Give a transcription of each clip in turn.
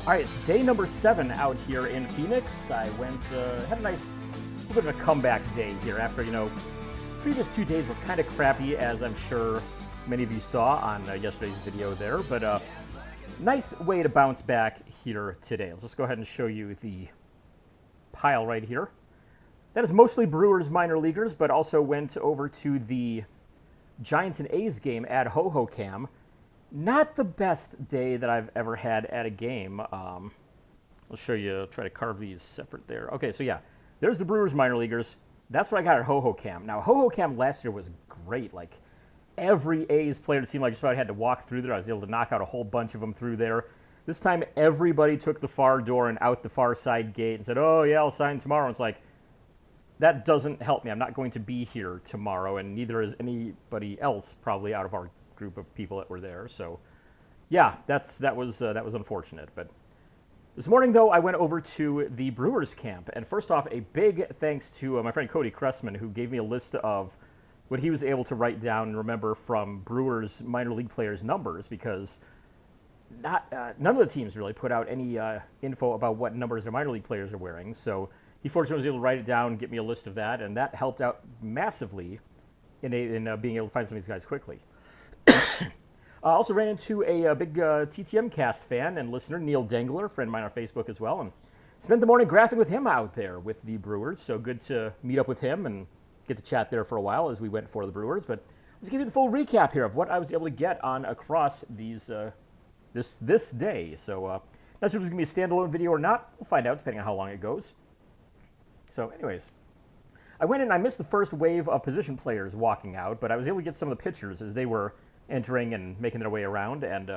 All right, it's day number 7 out here in Phoenix. I had a nice little bit of a comeback day here after, previous 2 days were kind of crappy, as I'm sure many of you saw on yesterday's video there. But nice way to bounce back here today. Let's just go ahead and show you the pile right here. That is mostly Brewers minor leaguers, but also went over to the Giants and A's game at Hohokam. Not the best day that I've ever had at a game. I'll show you, try to carve these separate there. Okay, so yeah, there's the Brewers minor leaguers. That's what I got at Hohokam. Now, Hohokam last year was great. Like, every A's player, it seemed like just about had to walk through there. I was able to knock out a whole bunch of them through there. This time, everybody took the far door and out the far side gate and said, oh, yeah, I'll sign tomorrow. And it's like, that doesn't help me. I'm not going to be here tomorrow, and neither is anybody else probably out of our group of people that were there. So, yeah, that was unfortunate. But this morning, though, I went over to the Brewers camp, and first off, a big thanks to my friend Cody Cressman, who gave me a list of what he was able to write down and remember from Brewers minor league players' numbers, because none of the teams really put out any info about what numbers their minor league players are wearing. So he fortunately was able to write it down, get me a list of that, and that helped out massively in being able to find some of these guys quickly. I also ran into a big TTM cast fan and listener, Neil Dengler, friend of mine on Facebook as well, and spent the morning graphing with him out there with the Brewers. So good to meet up with him and get to chat there for a while as we went for the Brewers. But let's give you the full recap here of what I was able to get on across these this day. So not sure if this is going to be a standalone video or not. We'll find out depending on how long it goes. So anyways, I went in and I missed the first wave of position players walking out, but I was able to get some of the pitchers as they were entering and making their way around. And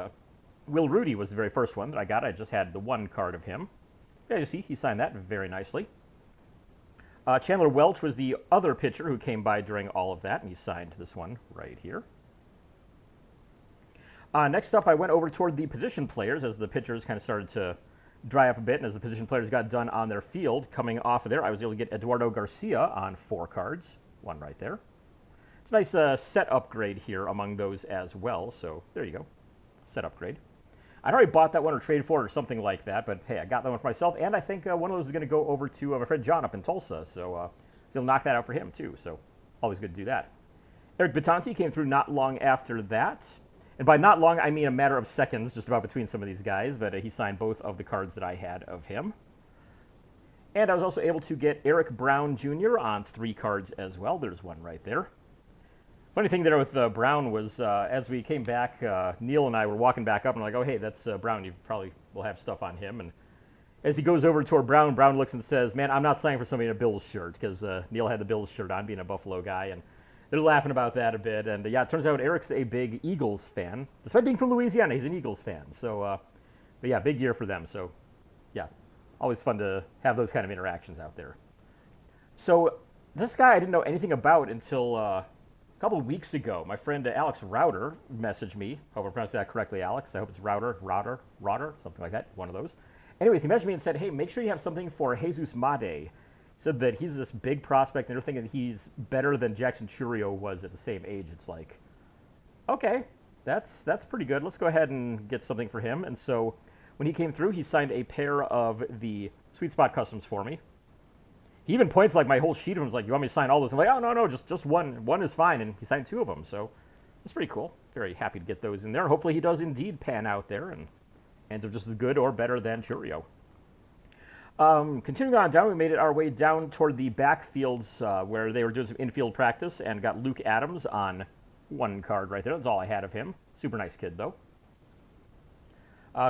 Will Rudy was the very first one that I got. I just had the one card of him. Yeah, you see, he signed that very nicely. Chandler Welch was the other pitcher who came by during all of that, and he signed this one right here. Next up, I went over toward the position players as the pitchers kind of started to dry up a bit, and as the position players got done on their field, coming off of there, I was able to get Eduardo Garcia on 4 cards, one right there. It's a nice set upgrade here among those as well, so there you go, set upgrade. I'd already bought that one or traded for it or something like that, but hey, I got that one for myself, and I think one of those is going to go over to my friend John up in Tulsa, so he'll knock that out for him too, so always good to do that. Eric Bittanti came through not long after that, and by not long, I mean a matter of seconds, just about between some of these guys, but he signed both of the cards that I had of him. And I was also able to get Eric Brown Jr. on 3 cards as well. There's one right there. Funny thing there with Brown was, as we came back, Neil and I were walking back up, and we're like, oh, hey, that's Brown. You probably will have stuff on him. And as he goes over toward Brown, Brown looks and says, man, I'm not signing for somebody in a Bills shirt, because Neil had the Bills shirt on, being a Buffalo guy. And they're laughing about that a bit. And, yeah, it turns out Eric's a big Eagles fan. Despite being from Louisiana, he's an Eagles fan. So, but, yeah, big year for them. So, yeah, always fun to have those kind of interactions out there. So this guy I didn't know anything about until a couple of weeks ago. My friend Alex Router messaged me. Hope I pronounced that correctly, Alex. I hope it's Router, something like that, one of those. Anyways, he messaged me and said, hey, make sure you have something for Jesus Made. He said that he's this big prospect, and they're thinking that he's better than Jackson Churio was at the same age. It's like, okay, that's pretty good. Let's go ahead and get something for him. And so when he came through, he signed a pair of the Sweet Spot Customs for me. He even points like my whole sheet of them. He's like, you want me to sign all those? I'm like, oh, no, just one. One is fine. And he signed 2 of them. So it's pretty cool. Very happy to get those in there. Hopefully he does indeed pan out there and ends up just as good or better than Churio. Continuing on down, we made our way down toward the backfields where they were doing some infield practice and got Luke Adams on 1 card right there. That's all I had of him. Super nice kid, though.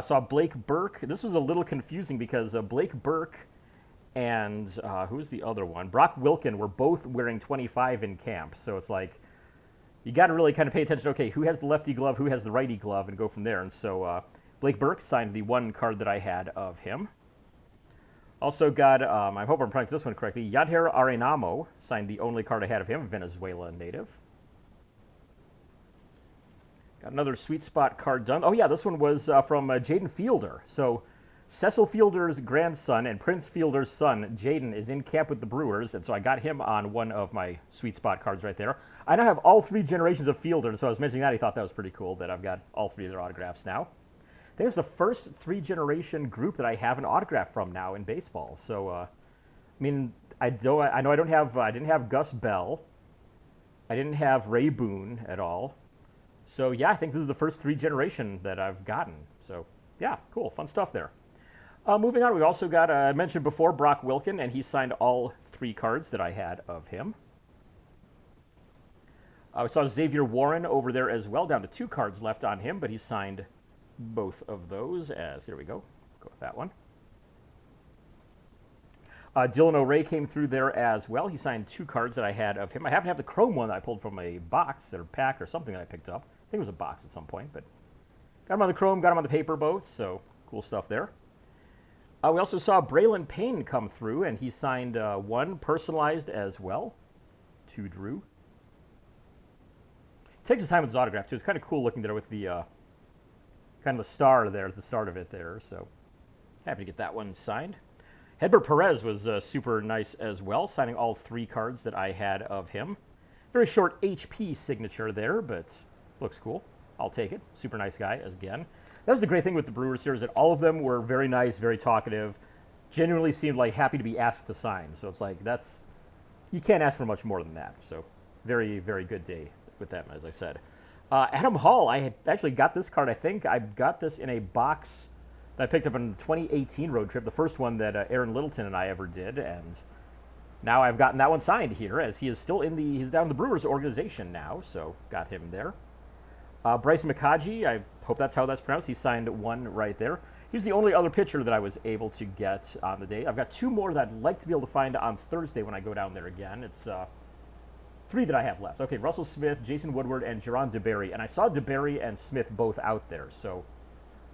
Saw Blake Burke. This was a little confusing because Blake Burke and who's the other one? Brock Wilken were both wearing 25 in camp. So it's like, you got to really kind of pay attention. Okay, who has the lefty glove, who has the righty glove, and go from there. And so Blake Burke signed the 1 card that I had of him. Also got, I hope I'm pronouncing this one correctly, Yadher Arenamo signed the only card I had of him, Venezuela native. Got another Sweet Spot card done. Oh yeah, this one was from Jaden Fielder. So Cecil Fielder's grandson and Prince Fielder's son, Jaden, is in camp with the Brewers, and so I got him on one of my Sweet Spot cards right there. I now have all 3 generations of Fielder, so I was mentioning that. He thought that was pretty cool that I've got all 3 of their autographs now. think it's the first three-generation group that I have an autograph from now in baseball. So, I mean, I know I don't have, I didn't have Gus Bell. I didn't have Ray Boone at all. So, yeah, I think this is the first three-generation that I've gotten. So, yeah, cool, fun stuff there. Moving on, we also got, I mentioned before, Brock Wilken, and he signed all 3 cards that I had of him. We saw Xavier Warren over there as well, down to 2 cards left on him, but he signed both of those as, there we go, go with that one. Dylan O'Ray came through there as well. He signed 2 cards that I had of him. I happen to have the chrome one that I pulled from a box or pack or something that I picked up. I think it was a box at some point, but got him on the chrome, got him on the paper both, so cool stuff there. We also saw Braylon Payne come through, and he signed 1 personalized as well to Drew. Takes his time with his autograph, too. It's kind of cool looking there with the kind of the star there at the start of it there, so happy to get that one signed. Hedbert Perez was super nice as well, signing all 3 cards that I had of him. Very short HP signature there, but looks cool. I'll take it. Super nice guy, again. That was the great thing with the Brewers here, is that all of them were very nice, very talkative, genuinely seemed like happy to be asked to sign. So it's like, that's, you can't ask for much more than that. So very, very good day with them, as I said. Adam Hall, I had actually got this card, I think. I got this in a box that I picked up on the 2018 road trip, the first one that Aaron Littleton and I ever did, and now I've gotten that one signed here, as he is still in the, he's down in the Brewers organization now, so got him there. Bryce McCagey, I hope that's how that's pronounced. He signed 1 right there. He was the only other pitcher that I was able to get on the day. I've got 2 more that I'd like to be able to find on Thursday when I go down there again. It's 3 that I have left. Okay, Russell Smith, Jason Woodward, and Jerron DeBerry. And I saw DeBerry and Smith both out there, so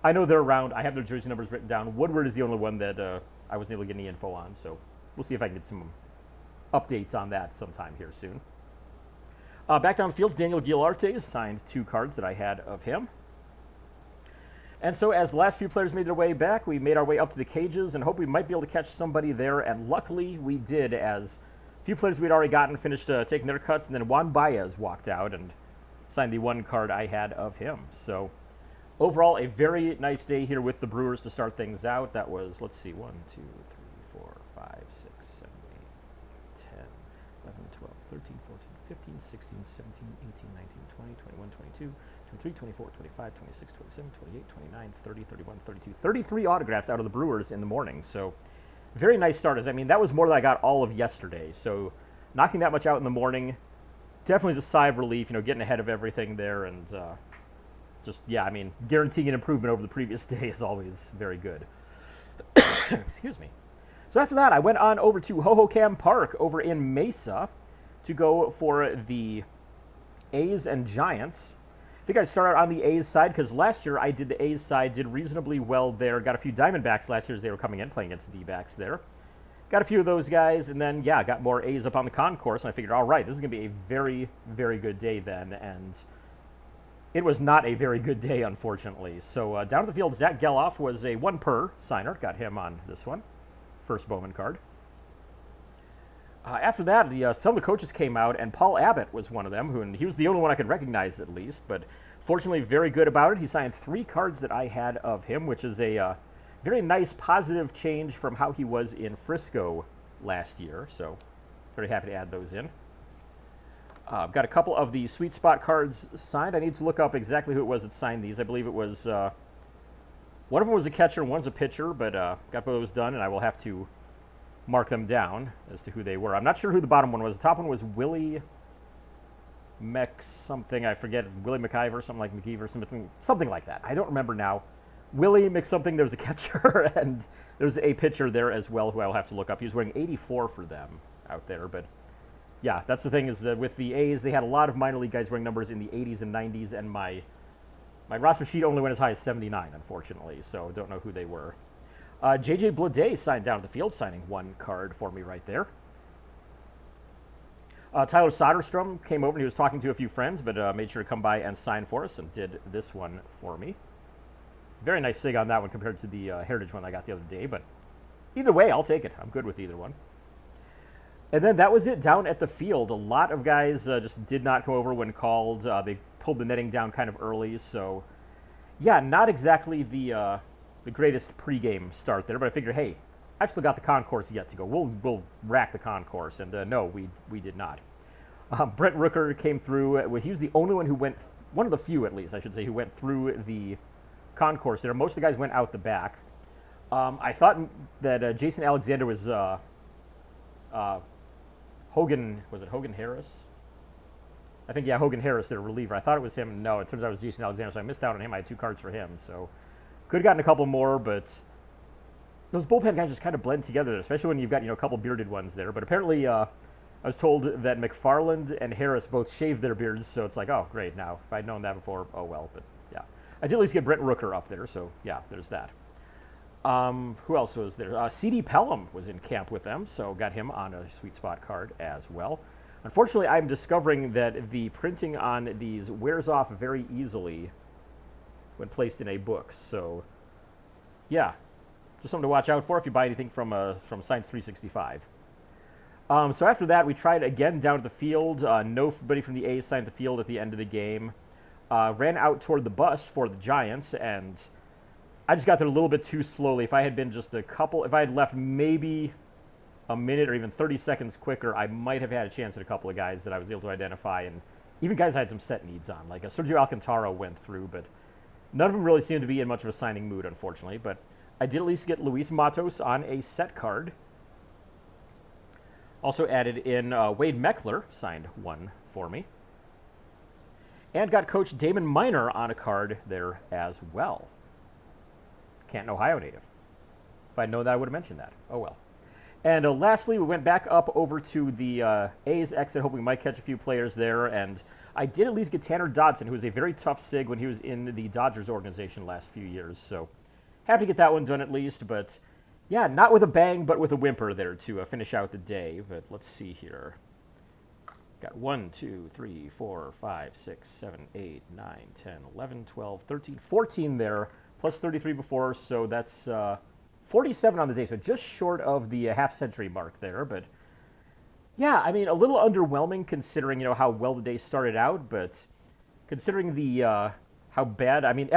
I know they're around. I have their jersey numbers written down. Woodward is the only one that I wasn't able to get any info on, so we'll see if I can get some updates on that sometime here soon. Back down the field, Daniel Guilarte signed 2 cards that I had of him. And so as the last few players made their way back, we made our way up to the cages and hope we might be able to catch somebody there. And luckily we did, as a few players we'd already gotten finished taking their cuts. And then Juan Baez walked out and signed the 1 card I had of him. So overall, a very nice day here with the Brewers to start things out. That was, let's see, 1, 2, 3, 4, 5, 6, 7, 8, 10, 11, 12, 13, 14, 15, 16, 17, 18, 19, 20, 21, 22, 23, 24, 25, 26, 27, 28, 29, 30, 31, 32. 33 autographs out of the Brewers in the morning. So very nice starters. I mean, that was more than I got all of yesterday. So knocking that much out in the morning, definitely is a sigh of relief, you know, getting ahead of everything there. And just, yeah, I mean, guaranteeing an improvement over the previous day is always very good. Excuse me. So after that, I went on over to Hohokam Park over in Mesa to go for the A's and Giants. I think I'd start out on the A's side because last year I did the A's side, did reasonably well there. Got a few Diamondbacks last year as they were coming in, playing against the D-backs there. Got a few of those guys, and then, yeah, got more A's up on the concourse, and I figured, all right, this is going to be a very, very good day then, and it was not a very good day, unfortunately. So down at the field, Zach Geloff was a 1 per signer. Got him on this one. First Bowman card. After that, some of the coaches came out, and Paul Abbott was one of them, and he was the only one I could recognize at least, but fortunately very good about it. He signed 3 cards that I had of him, which is a very nice positive change from how he was in Frisco last year, so very happy to add those in. I've got a couple of the Sweet Spot cards signed. I need to look up exactly who it was that signed these. I believe it was, one of them was a catcher and one's a pitcher, but got both of those done, and I will have to mark them down as to who they were. I'm not sure who the bottom one was. The top one was Willie Mech something. I forget. Willie McIver, something like McGeever, something like that. I don't remember now. Willie Mech something. There was a catcher and there's a pitcher there as well who I'll have to look up. He was wearing 84 for them out there. But yeah, that's the thing is that with the A's, they had a lot of minor league guys wearing numbers in the 80s and 90s, and my roster sheet only went as high as 79, unfortunately. So don't know who they were. J.J. Bleday signed down at the field, signing 1 card for me right there. Tyler Soderstrom came over and he was talking to a few friends, but made sure to come by and sign for us and did this one for me. Very nice sig on that one compared to the Heritage one I got the other day, but either way, I'll take it. I'm good with either one. And then that was it down at the field. A lot of guys just did not come over when called. They pulled the netting down kind of early, so yeah, not exactly the greatest pregame start there, but I figured, hey, I've still got the concourse yet to go. We'll rack the concourse, and no, we did not. Brent Rooker came through. He was the only one who went, one of the few at least, I should say, who went through the concourse there. Most of the guys went out the back. I thought that Jason Alexander was Hogan. Was it Hogan Harris? I think, yeah, Hogan Harris, their reliever. I thought it was him. No, it turns out it was Jason Alexander, so I missed out on him. I had 2 cards for him, so could have gotten a couple more, but those bullpen guys just kind of blend together, especially when you've got, a couple bearded ones there. But apparently, I was told that McFarland and Harris both shaved their beards, so it's like, oh, great. Now, if I'd known that before, oh well. But yeah, I did at least get Brent Rooker up there, so yeah, there's that. Who else was there? C.D. Pelham was in camp with them, so got him on a sweet spot card as well. Unfortunately, I'm discovering that the printing on these wears off very easily when placed in a book. So, yeah, just something to watch out for if you buy anything from Science 365. So after that, we tried again down at the field. Nobody from the A's signed the field at the end of the game. Ran out toward the bus for the Giants, and I just got there a little bit too slowly. If I had been just if I had left maybe a minute or even 30 seconds quicker, I might have had a chance at a couple of guys that I was able to identify, and even guys I had some set needs on. Like Sergio Alcantara went through, but none of them really seemed to be in much of a signing mood, unfortunately. But I did at least get Luis Matos on a set card. Also added in Wade Meckler, signed one for me. And got Coach Damon Minor on a card there as well. Canton, Ohio native. If I'd known that, I would have mentioned that. Oh well. And lastly, we went back up over to the A's exit, hoping we might catch a few players there. And I did at least get Tanner Dodson, who was a very tough SIG when he was in the Dodgers organization last few years. So happy to get that one done at least. But yeah, not with a bang, but with a whimper there to finish out the day. But let's see here. Got 1, 2, 3, 4, 5, 6, 7, 8, 9, 10, 11, 12, 13, 14 there, plus 33 before. So that's 47 on the day, so just short of the half-century mark there. But yeah, I mean, a little underwhelming considering, how well the day started out, but considering the how bad, I mean,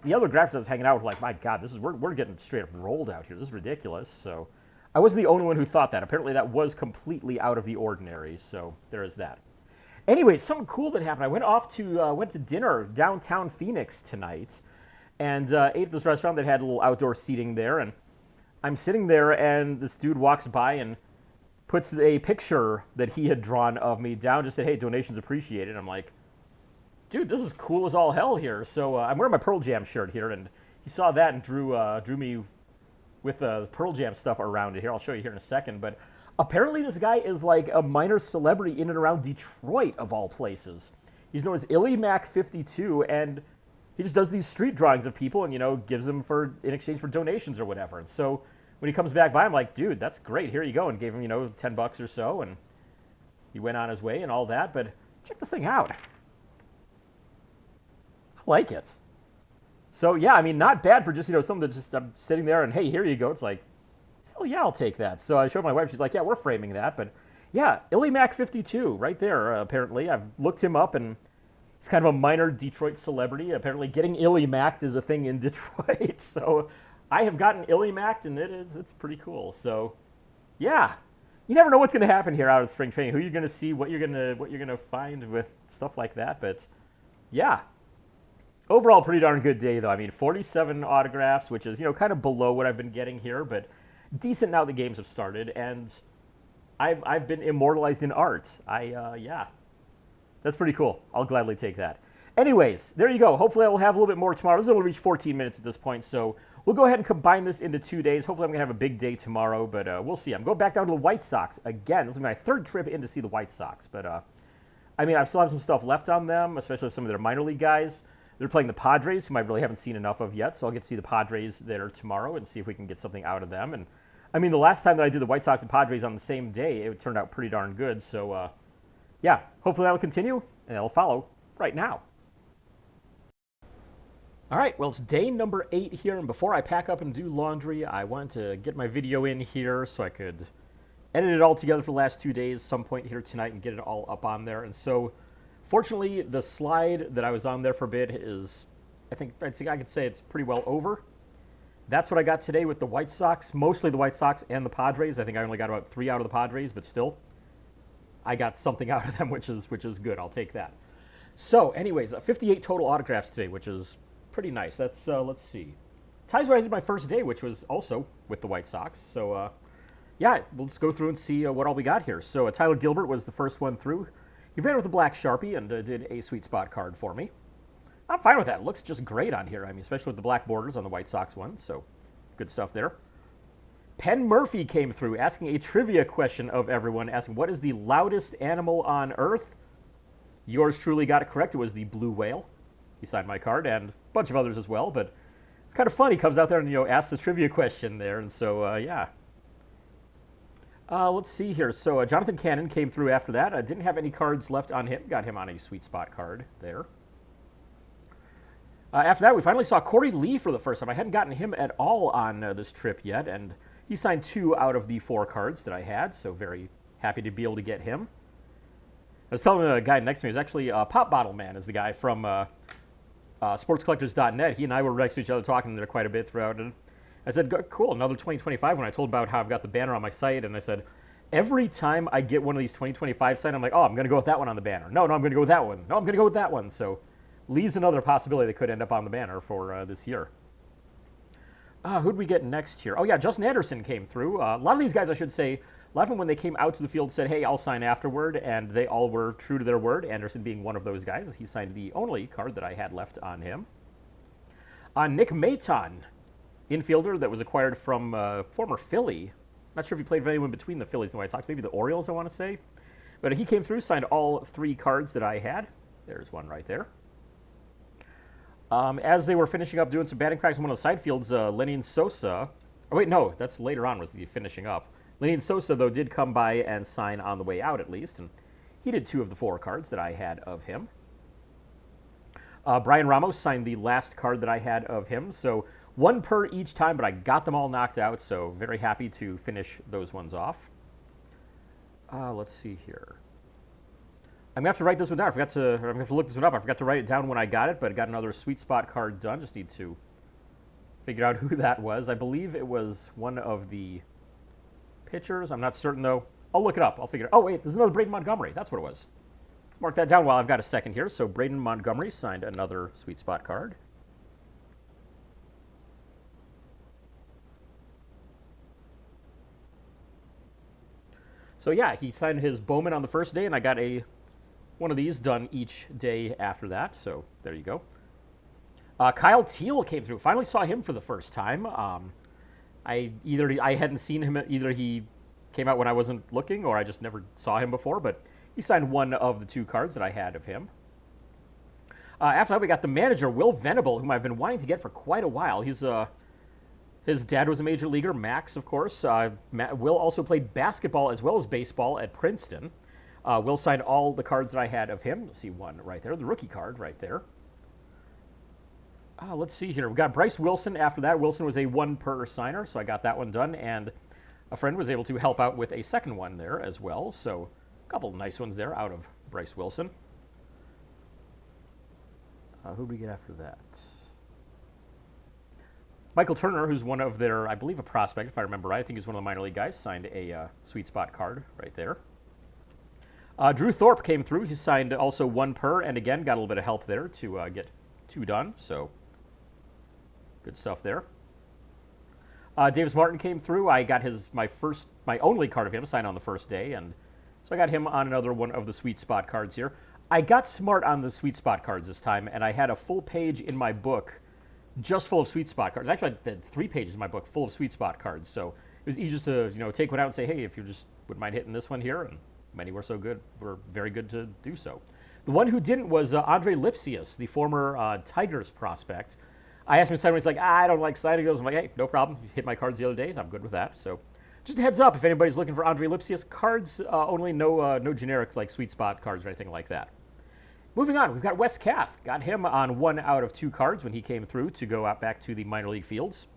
the other graphics I was hanging out with, like, my God, we're getting straight up rolled out here. This is ridiculous. So I wasn't the only one who thought that. Apparently that was completely out of the ordinary, so there is that. Anyway, something cool that happened. I went to dinner downtown Phoenix tonight, and ate at this restaurant that had a little outdoor seating there, and I'm sitting there, and this dude walks by and puts a picture that he had drawn of me down, just said, hey, donations appreciated. I'm like, dude, this is cool as all hell here. So I'm wearing my Pearl Jam shirt here, and he saw that and drew me with Pearl Jam stuff around it here. I'll show you here in a second. But apparently this guy is like a minor celebrity in and around Detroit, of all places. He's known as IllyMac52, and he just does these street drawings of people and, gives them in exchange for donations or whatever. And so when he comes back by, I'm like, dude, that's great. Here you go. And gave him, $10 or so. And he went on his way and all that. But check this thing out. I like it. So, yeah, I mean, not bad for just, something that just, I'm sitting there and, hey, here you go. It's like, hell yeah, I'll take that. So I showed my wife. She's like, yeah, we're framing that. But, yeah, IllyMac52 right there, apparently. I've looked him up, and he's kind of a minor Detroit celebrity. Apparently getting Illy-Mac'd is a thing in Detroit. So I have gotten Illy-Mac'd, and it's pretty cool. So, yeah. You never know what's going to happen here out of spring training. Who you're going to see, what you're going to find with stuff like that. But, yeah. Overall, pretty darn good day, though. I mean, 47 autographs, which is, kind of below what I've been getting here, but decent now the games have started, and I've been immortalized in art. Yeah. That's pretty cool. I'll gladly take that. Anyways, there you go. Hopefully I will have a little bit more tomorrow. This is only reach 14 minutes at this point, so we'll go ahead and combine this into 2 days. Hopefully I'm going to have a big day tomorrow, but we'll see. I'm going back down to the White Sox again. This is my 3rd trip in to see the White Sox, but I mean, I still have some stuff left on them, especially some of their minor league guys. They're playing the Padres, whom I really haven't seen enough of yet, so I'll get to see the Padres there tomorrow and see if we can get something out of them. And I mean, the last time that I did the White Sox and Padres on the same day, it turned out pretty darn good. So, yeah, hopefully that'll continue, and it'll follow right now. All right, well, it's day number 8 here, and before I pack up and do laundry, I wanted to get my video in here so I could edit it all together for the last 2 days, some point here tonight, and get it all up on there. And so, fortunately, the slide that I was on there for a bit is I could say it's pretty well over. That's what I got today with the White Sox, mostly the White Sox and the Padres. I think I only got about 3 out of the Padres, but still, I got something out of them, which is good. I'll take that. So, anyways, 58 total autographs today, which is pretty nice. That's let's see, ties what I did my first day, which was also with the White Sox. So, yeah, let's go through and see what all we got here. So, Tyler Gilbert was the first one through. He ran with a black Sharpie and did a sweet spot card for me. I'm fine with that. It looks just great on here. I mean, especially with the black borders on the White Sox one. So, good stuff there. Penn Murphy came through asking a trivia question of everyone, asking what is the loudest animal on Earth? Yours truly got it correct. It was the blue whale. He signed my card and a bunch of others as well. But it's kind of fun. He comes out there and asks the trivia question there. And so, yeah. Let's see here. So, Jonathan Cannon came through after that. I didn't have any cards left on him. Got him on a sweet spot card there. After that, we finally saw Corey Lee for the first time. I hadn't gotten him at all on this trip yet, and he signed 2 out of the 4 cards that I had, so very happy to be able to get him. I was telling the guy next to me, he's actually Pop Bottle Man, is the guy from sportscollectors.net. He and I were next to each other talking there quite a bit throughout, and I said, cool, another 2025, when I told about how I've got the banner on my site, and I said, every time I get one of these 2025 signed, I'm like, oh, I'm going to go with that one on the banner. No, I'm going to go with that one. No, I'm going to go with that one. So Lee's another possibility that could end up on the banner for this year. Who'd we get next here? Oh, yeah, Justin Anderson came through. A lot of these guys, I should say, a lot of them when they came out to the field said, hey, I'll sign afterward, and they all were true to their word, Anderson being one of those guys. He signed the only card that I had left on him. Nick Maton, infielder that was acquired from former Philly. Not sure if he played for anyone between the Phillies and the White Sox, maybe the Orioles, I want to say. But he came through, signed all 3 cards that I had. There's one right there. As they were finishing up doing some batting practice in one of the side fields, Lenyn Sosa, oh wait, no, that's later on was the finishing up. Lenyn Sosa, though, did come by and sign on the way out at least, and he did 2 of the 4 cards that I had of him. Brian Ramos signed the last card that I had of him, so 1 per each time, but I got them all knocked out, so very happy to finish those ones off. Let's see here. I'm going to have to write this one down. I'm going to have to look this one up. I forgot to write it down when I got it, but I got another sweet spot card done. Just need to figure out who that was. I believe it was one of the pitchers. I'm not certain, though. I'll look it up. I'll figure it out. Oh, wait, there's another Braden Montgomery. That's what it was. Mark that down while I've got a second here. So Braden Montgomery signed another sweet spot card. So, yeah, he signed his Bowman on the first day, and I got one of these done each day after that, so there you go. Kyle Teal came through. Finally saw him for the first time. I hadn't seen him, either he came out when I wasn't looking or I just never saw him before, but he signed one of the 2 cards that I had of him. After that, we got the manager, Will Venable, whom I've been wanting to get for quite a while. His dad was a major leaguer, Max, of course. Will also played basketball as well as baseball at Princeton. Will signed all the cards that I had of him. You'll see one right there, the rookie card right there. Let's see here. We've got Bryce Wilson after that. Wilson was a 1 per signer, so I got that one done, and a friend was able to help out with a second one there as well. So a couple of nice ones there out of Bryce Wilson. Who did we get after that? Michael Turner, who's one of their, I believe, a prospect, if I remember right. I think he's one of the minor league guys, signed a sweet spot card right there. Drew Thorpe came through. He signed also 1 per, and again, got a little bit of help there to get 2 done, so good stuff there. Davis Martin came through. I got my only card of him signed on the first day, and so I got him on another one of the sweet spot cards here. I got smart on the sweet spot cards this time, and I had a full page in my book just full of sweet spot cards. Actually, I had 3 pages in my book full of sweet spot cards, so it was easy just to take one out and say, hey, if you just wouldn't mind hitting this one here, and many were very good to do so. The one who didn't was Andre Lipsius, the former Tigers prospect. I asked him to sign one. He's like, I don't like signing those. I'm like, hey, no problem. You hit my cards the other day. I'm good with that. So just a heads up, if anybody's looking for Andre Lipsius cards, only no generic like sweet spot cards or anything like that. Moving on, we've got Wes Kaff. Got him on 1 out of 2 cards when he came through to go out back to the minor league fields.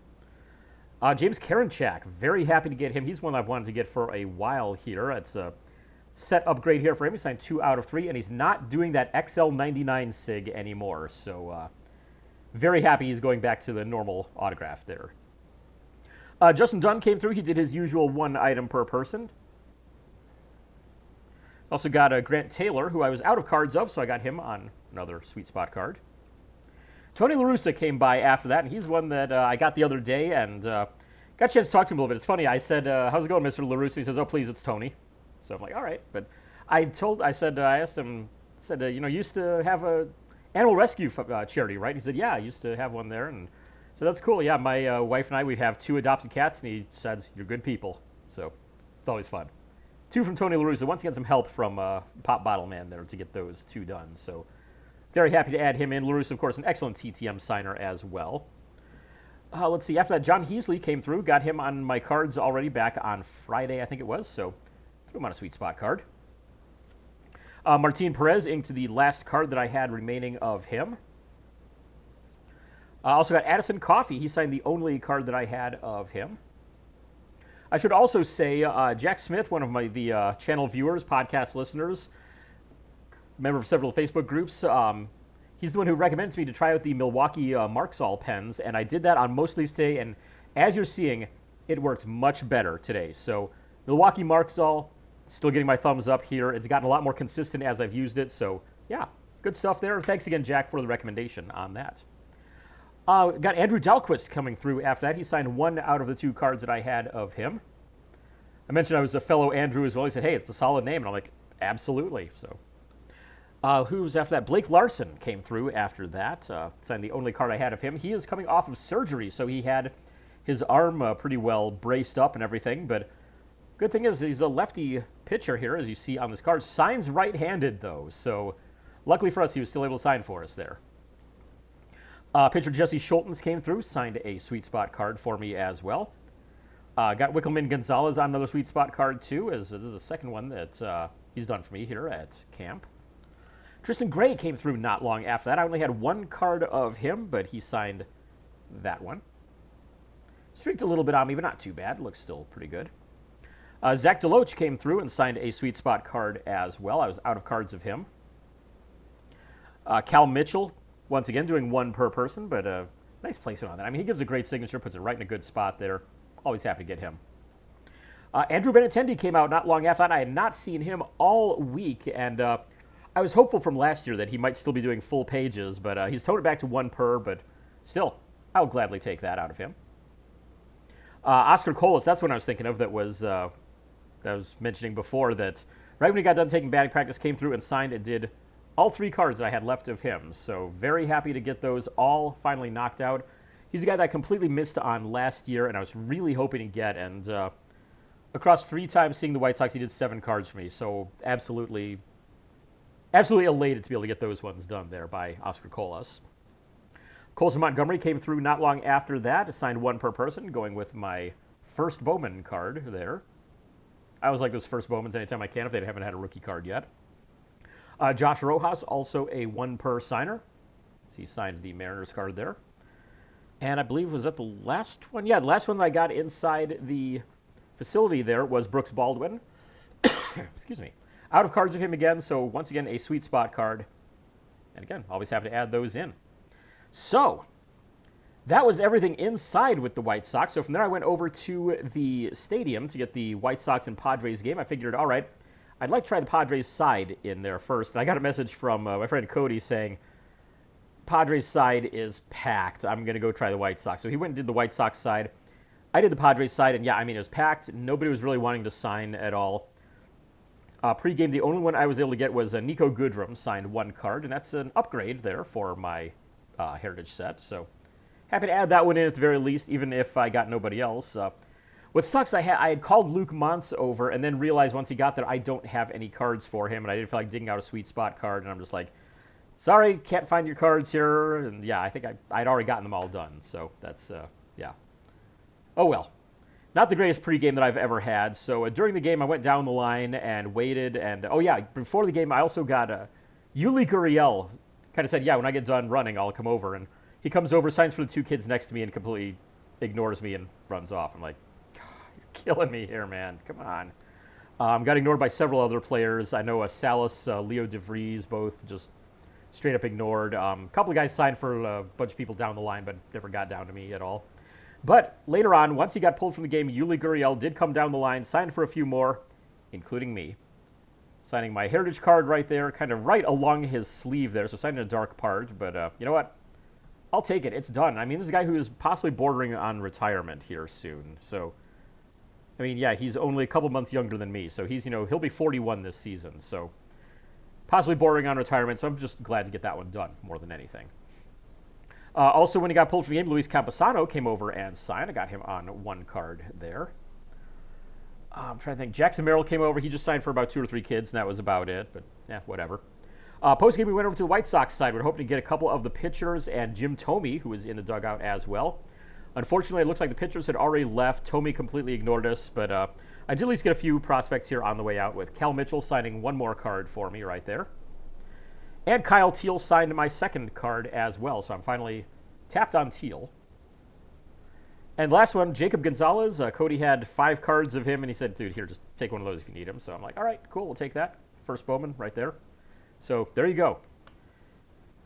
James Karinchak, very happy to get him. He's one I've wanted to get for a while here. It's a set upgrade here for him. He signed 2 out of 3, and he's not doing that XL99 SIG anymore. So very happy he's going back to the normal autograph there. Justin Dunn came through. He did his usual one item per person. Also got Grant Taylor, who I was out of cards of, so I got him on another sweet spot card. Tony La Russa came by after that, and he's one that I got the other day, and got a chance to talk to him a little bit. It's funny, I said, how's it going, Mr. La Russa? He says, oh, please, it's Tony. So I'm like, all right. But I asked him, used to have a animal rescue charity, right? He said, yeah, I used to have one there. And so that's cool. Yeah, my wife and I, we have 2 adopted cats, and he says, you're good people. So it's always fun. 2 from Tony La Russa. Once again, some help from Pop Bottle Man there to get those 2 done. So very happy to add him in. La Russa, of course, an excellent TTM signer as well. Let's see. After that, John Heasley came through. Got him on my cards already back on Friday, I think it was. So threw him on a sweet spot card. Martin Perez inked the last card that I had remaining of him. Also got Addison Coffey. He signed the only card that I had of him. I should also say Jack Smith, one of the channel viewers, podcast listeners, member of several Facebook groups, he's the one who recommended to me to try out the Milwaukee Marksall pens, and I did that on Mostly's today, and as you're seeing, it worked much better today. So Milwaukee Marksall, still getting my thumbs up here. It's gotten a lot more consistent as I've used it, so yeah, good stuff there. Thanks again, Jack, for the recommendation on that. Got Andrew Dahlquist coming through after that. He signed 1 out of the 2 cards that I had of him. I mentioned I was a fellow Andrew as well. He said, hey, it's a solid name, and I'm like, absolutely. So, who's after that? Blake Larson came through after that. Signed the only card I had of him. He is coming off of surgery, so he had his arm pretty well braced up and everything, but good thing is he's a lefty pitcher here, as you see on this card. Signs right-handed, though, so luckily for us, he was still able to sign for us there. Pitcher Jesse Schultens came through, signed a sweet spot card for me as well. Got Wickelman Gonzalez on another sweet spot card, too, as this is the second one that he's done for me here at camp. Tristan Gray came through not long after that. I only had 1 card of him, but he signed that one. Streaked a little bit on me, but not too bad. Looks still pretty good. Zach Deloach came through and signed a sweet spot card as well. I was out of cards of him. Cal Mitchell, once again, doing 1 per person, but nice placement on that. I mean, he gives a great signature, puts it right in a good spot there. Always happy to get him. Andrew Benintendi came out not long after that. I had not seen him all week, and I was hopeful from last year that he might still be doing full pages, but he's toned it back to 1 per, but still, I'll gladly take that out of him. Oscar Colas, that's what I was thinking of, that I was mentioning before, that right when he got done taking batting practice, came through and signed and did all 3 cards that I had left of him. So very happy to get those all finally knocked out. He's a guy that I completely missed on last year, and I was really hoping to get, and across 3 times seeing the White Sox, he did 7 cards for me, so absolutely elated to be able to get those ones done there by Oscar Colas. Colson Montgomery came through not long after that, assigned 1 per person, going with my first Bowman card there. I always like those first Bowmans anytime I can if they haven't had a rookie card yet. Josh Rojas, also a 1 per signer. So he signed the Mariners card there. And I believe, was that the last one? Yeah, the last one that I got inside the facility there was Brooks Baldwin. Excuse me. Out of cards of him again, so once again, a sweet spot card. And again, always happy to add those in. So, that was everything inside with the White Sox. So from there, I went over to the stadium to get the White Sox and Padres game. I figured, all right, I'd like to try the Padres side in there first. And I got a message from my friend Cody saying, Padres side is packed. I'm going to go try the White Sox. So he went and did the White Sox side. I did the Padres side, and yeah, I mean, it was packed. Nobody was really wanting to sign at all. Pre-game, the only one I was able to get was Nico Goodrum, signed 1 card, and that's an upgrade there for my Heritage set. So happy to add that one in at the very least, even if I got nobody else. What sucks, I had called Luke Montz over and then realized once he got there I don't have any cards for him, and I didn't feel like digging out a sweet spot card, and I'm just like, sorry, can't find your cards here. And yeah, I think I'd already gotten them all done, so that's, yeah. Oh well. Not the greatest pregame that I've ever had. So during the game, I went down the line and waited. And, oh yeah, before the game, I also got Yuli Gurriel. Kind of said, yeah, when I get done running, I'll come over. And he comes over, signs for the 2 kids next to me, and completely ignores me and runs off. I'm like, God, you're killing me here, man. Come on. Got ignored by several other players. I know Salas, Leo DeVries, both just straight up ignored. A couple of guys signed for a bunch of people down the line, but never got down to me at all. But later on, once he got pulled from the game, Yuli Gurriel did come down the line, signed for a few more, including me. Signing my Heritage card right there, kind of right along his sleeve there, so signing a dark part. But you know what? I'll take it. It's done. I mean, this is a guy who is possibly bordering on retirement here soon. So, I mean, yeah, he's only a couple months younger than me. So he's, he'll be 41 this season. So possibly bordering on retirement. So I'm just glad to get that one done more than anything. Also, when he got pulled from the game, Luis Camposano came over and signed. I got him on one card there. I'm trying to think. Jackson Merrill came over. He just signed for about 2 or 3 kids, and that was about it. But, yeah, whatever. Post-game, we went over to the White Sox side. We're hoping to get a couple of the pitchers and Jim Thome, who was in the dugout as well. Unfortunately, it looks like the pitchers had already left. Thome completely ignored us, but I did at least get a few prospects here on the way out, with Cal Mitchell signing one more card for me right there. And Kyle Teal signed my second card as well, so I'm finally tapped on Teal. And last one, Jacob Gonzalez. Cody had 5 cards of him, and he said, dude, here, just take one of those if you need them. So I'm like, all right, cool, we'll take that. First Bowman right there. So there you go.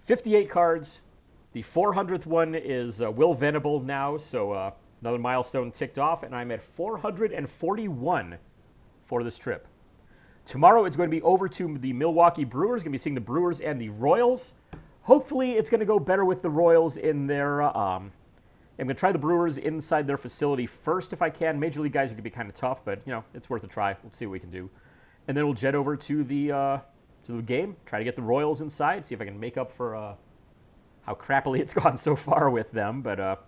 58 cards. The 400th one is Will Venable now, so another milestone ticked off, and I'm at 441 for this trip. Tomorrow it's going to be over to the Milwaukee Brewers. Going to be seeing the Brewers and the Royals. Hopefully it's going to go better with the Royals in their... I'm going to try the Brewers inside their facility first if I can. Major League guys are going to be kind of tough, but, it's worth a try. We'll see what we can do. And then we'll jet over to the game, try to get the Royals inside, see if I can make up for how crappily it's gone so far with them. But I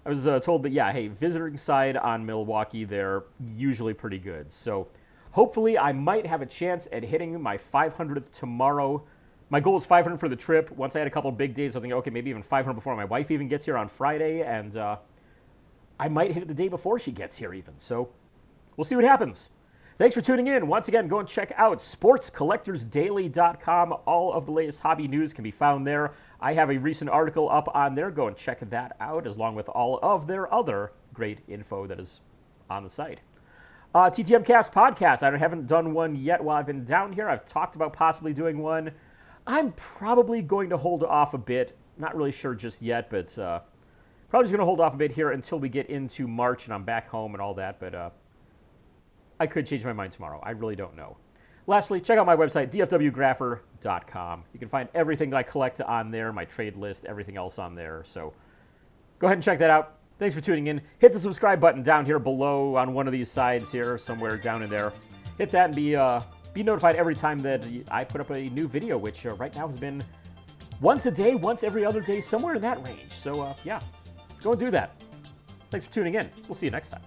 was told that, yeah, hey, visiting side on Milwaukee, they're usually pretty good. So hopefully I might have a chance at hitting my 500th tomorrow. My goal is 500 for the trip. Once I had a couple of big days, I think, okay, maybe even 500 before my wife even gets here on Friday, and I might hit it the day before she gets here even. So we'll see what happens. Thanks for tuning in. Once again, go and check out sportscollectorsdaily.com. All of the latest hobby news can be found there. I have a recent article up on there. Go and check that out, along with all of their other great info that is on the site. TTM Cast podcast. I haven't done one yet while I've been down here. I've talked about possibly doing one. I'm probably going to hold off a bit. Not really sure just yet, but probably just going to hold off a bit here until we get into March and I'm back home and all that. But I could change my mind tomorrow. I really don't know. Lastly, check out my website, dfwgrapher.com. You can find everything that I collect on there, my trade list, everything else on there. So go ahead and check that out. Thanks for tuning in. Hit the subscribe button down here below on one of these sides here, somewhere down in there. Hit that and be notified every time that I put up a new video, which right now has been once a day, once every other day, somewhere in that range. So, yeah, go and do that. Thanks for tuning in. We'll see you next time.